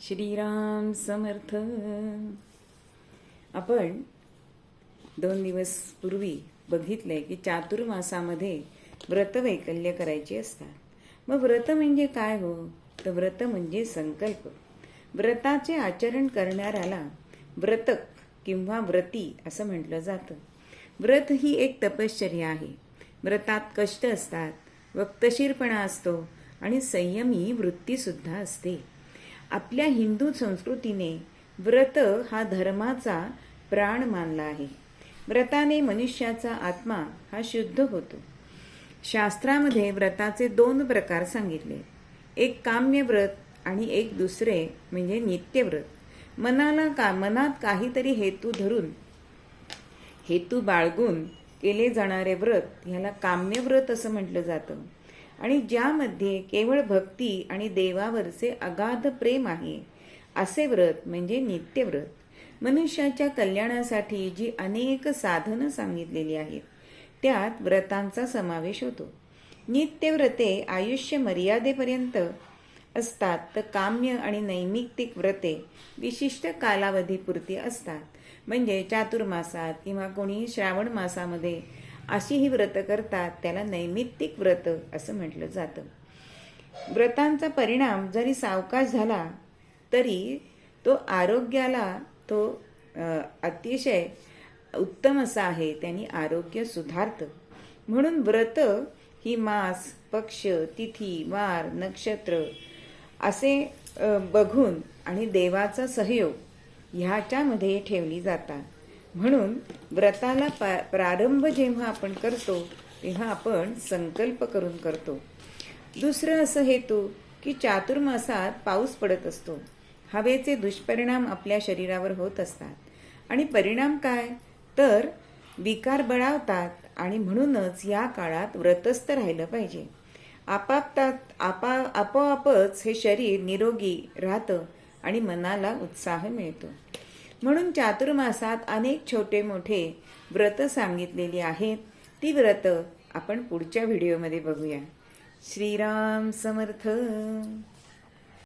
श्रीराम समर्थ. आपण 2 दिवस पूर्वी बघितले की चातुर्मासामध्ये व्रतवैकल्य करायची असतात. मग व्रत म्हणजे काय हो? तर व्रत म्हणजे संकल्प. व्रताचे आचरण करणाऱ्याला व्रतक किंवा व्रती असं म्हटलं जातं. व्रत ही एक तपश्चर्या आहे. व्रतात कष्ट असतात, वक्तशीरपणा असतो आणि संयमी वृत्तीसुद्धा असते. आपल्या हिंदू संस्कृतीने व्रत हा धर्माचा प्राण मानला आहे. व्रताने मनुष्याचा आत्मा हा शुद्ध होतो. शास्त्रामध्ये व्रताचे 2 प्रकार सांगितले. एक काम्य व्रत आणि एक दुसरे म्हणजे नित्यव्रत. मनात काहीतरी हेतू बाळगून केले जाणारे व्रत ह्याला काम्य व्रत असं म्हटलं जातं. आणि ज्यामध्ये केवळ भक्ती आणि देवावरचे अगाध प्रेम आहे असे व्रत म्हणजे नित्यव्रत. मनुष्याच्या कल्याणासाठी जी अनेक साधनं सांगितलेली आहेत त्यात व्रतांचा समावेश होतो. नित्यव्रते आयुष्य मर्यादेपर्यंत असतात, तर काम्य आणि नैमित्तिक व्रते विशिष्ट कालावधीपुरती असतात. म्हणजे चातुर्मासात किंवा कोणी श्रावण मासामध्ये अशी ही व्रत करतात, त्याला नैमित्तिक व्रत असं म्हटलं जातं. व्रतांचा परिणाम जरी सावकाश झाला तरी तो आरोग्याला अतिशय उत्तम असा आहे. त्यांनी आरोग्य सुधारतं. म्हणून व्रत ही मास, पक्ष, तिथी, वार, नक्षत्र असे बघून आणि देवाचा सहयोग ह्याच्यामध्ये ठेवली जातात. म्हणून व्रताला प्रारंभ जेव्हा आपण करतो तेव्हा आपण संकल्प करून करतो. दुसरं असं हेतू की चातुर्मासात पाऊस पडत असतो. हवेचे दुष्परिणाम आपल्या शरीरावर होत असतात आणि परिणाम काय तर विकार बळावतात. आणि म्हणूनच या काळात व्रतस्थ राहिलं पाहिजे. आपोआपच हे शरीर निरोगी राहतं आणि मनाला उत्साह मिळतो. म्हणून चातुर्मासात अनेक छोटे मोठे व्रत सांगितलेली आहेत. ती व्रत आपण पुढच्या व्हिडिओमध्ये बघूया. श्रीराम समर्थ.